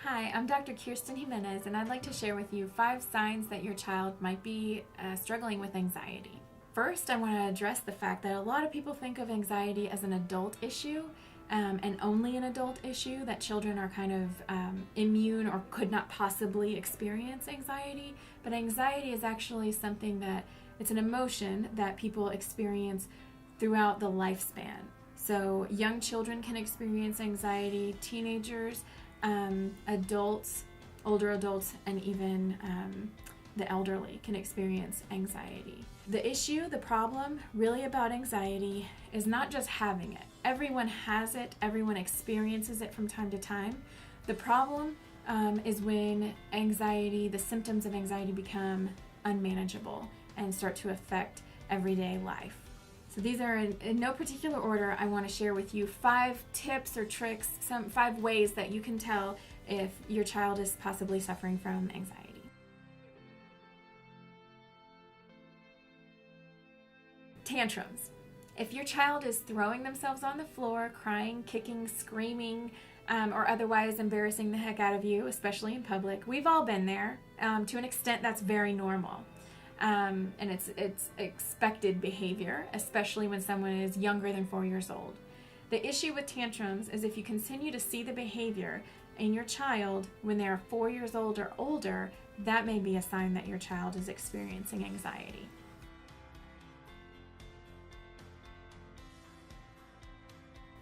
Hi, I'm Dr. Kirsten Jimenez, and I'd like to share with you 5 signs that your child might be struggling with anxiety. First, I want to address the fact that a lot of people think of anxiety as an adult issue, and only an adult issue, that children are kind of immune or could not possibly experience anxiety. But anxiety is actually something that it's an emotion that people experience throughout the lifespan. So young children can experience anxiety, teenagers, adults, older adults, and even the elderly can experience anxiety. The issue, the problem really about anxiety is not just having it. Everyone has it, everyone experiences it from time to time. The problem is when anxiety, the symptoms of anxiety become unmanageable and start to affect everyday life. So these are in no particular order. I want to share with you 5 tips or tricks, 5 ways that you can tell if your child is possibly suffering from anxiety. Tantrums. If your child is throwing themselves on the floor, crying, kicking, screaming, or otherwise embarrassing the heck out of you, especially in public, we've all been there. To an extent, that's very normal. And it's expected behavior, especially when someone is younger than 4 years old. The issue with tantrums is if you continue to see the behavior in your child when they are 4 years old or older, that may be a sign that your child is experiencing anxiety.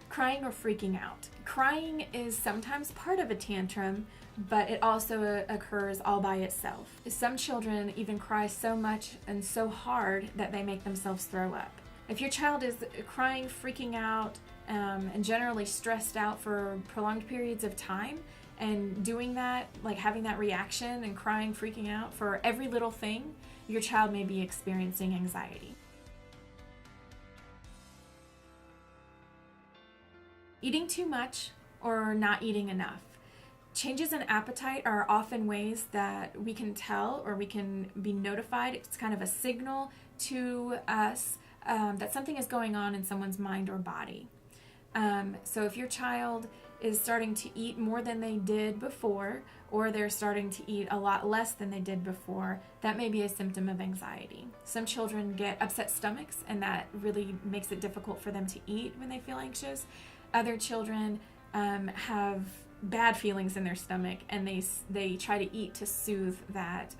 Crying or freaking out. Crying is sometimes part of a tantrum, but it also occurs all by itself. Some children even cry so much and so hard that they make themselves throw up. If your child is crying, freaking out, and generally stressed out for prolonged periods of time, and doing that, like having that reaction and crying, freaking out for every little thing, your child may be experiencing anxiety. Eating too much or not eating enough. Changes in appetite are often ways that we can tell or we can be notified. It's kind of a signal to us that something is going on in someone's mind or body. So if your child is starting to eat more than they did before, or they're starting to eat a lot less than they did before, that may be a symptom of anxiety. Some children get upset stomachs, and that really makes it difficult for them to eat when they feel anxious. Other children have bad feelings in their stomach, and they try to eat to soothe that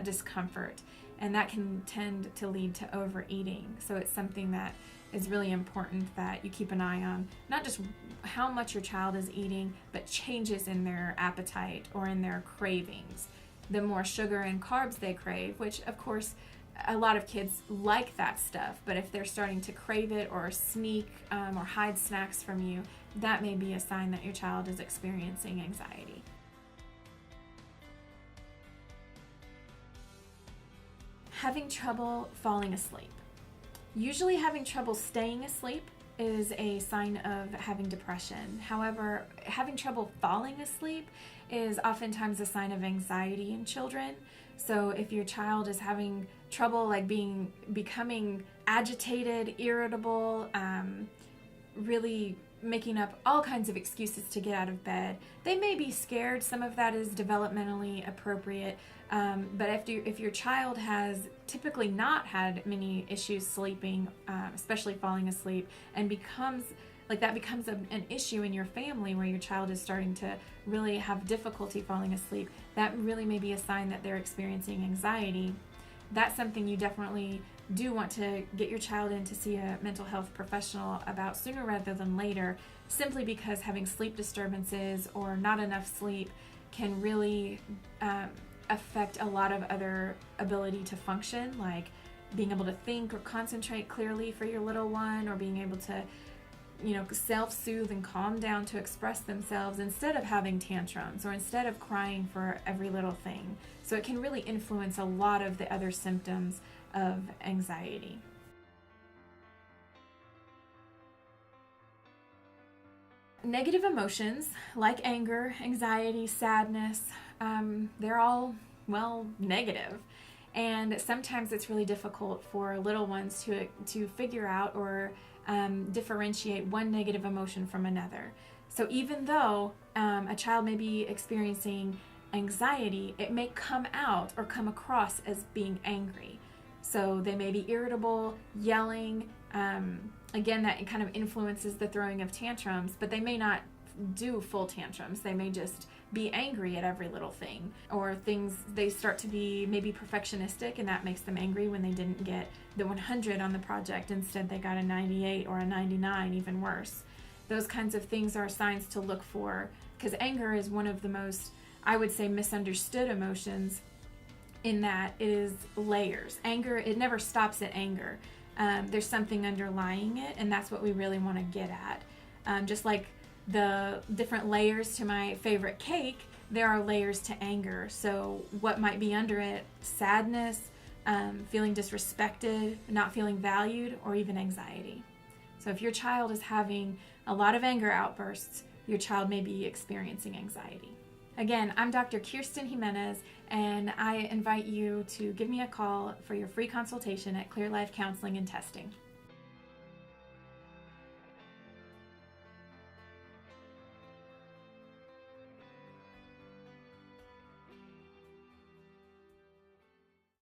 discomfort, and that can tend to lead to overeating. So it's something that is really important that you keep an eye on, not just how much your child is eating, but changes in their appetite or in their cravings. The more sugar and carbs they crave, which of course a lot of kids like that stuff, but if they're starting to crave it or sneak or hide snacks from you, that may be a sign that your child is experiencing anxiety. Having trouble falling asleep. Usually having trouble staying asleep is a sign of having depression. However, having trouble falling asleep is oftentimes a sign of anxiety in children. So if your child is having trouble like becoming agitated, irritable, really making up all kinds of excuses to get out of bed, they may be scared. Some of that is developmentally appropriate. But if your child has typically not had many issues sleeping, especially falling asleep, and becomes an issue in your family where your child is starting to really have difficulty falling asleep, that really may be a sign that they're experiencing anxiety. That's something you definitely do want to get your child in to see a mental health professional about sooner rather than later, simply because having sleep disturbances or not enough sleep can really affect a lot of other ability to function, like being able to think or concentrate clearly for your little one, or being able to self-soothe and calm down to express themselves instead of having tantrums or instead of crying for every little thing. So it can really influence a lot of the other symptoms of anxiety. Negative emotions like anger, anxiety, sadness, they're all, negative. And sometimes it's really difficult for little ones to figure out or differentiate one negative emotion from another. So even though a child may be experiencing anxiety, it may come out or come across as being angry. So they may be irritable, yelling. Again, that kind of influences the throwing of tantrums, but they may not do full tantrums. They may just be angry at every little thing, or things, they start to be maybe perfectionistic, and that makes them angry when they didn't get the 100 on the project. Instead, they got a 98 or a 99, even worse. Those kinds of things are signs to look for, because anger is one of the most, I would say, misunderstood emotions, in that it is layers. Anger, it never stops at anger. There's something underlying it, and that's what we really want to get at. Just like the different layers to my favorite cake, there are layers to anger. So what might be under it? Sadness, feeling disrespected, not feeling valued, or even anxiety. So if your child is having a lot of anger outbursts, your child may be experiencing anxiety. Again, I'm Dr. Kirsten Jimenez, and I invite you to give me a call for your free consultation at Clear Life Counseling and Testing.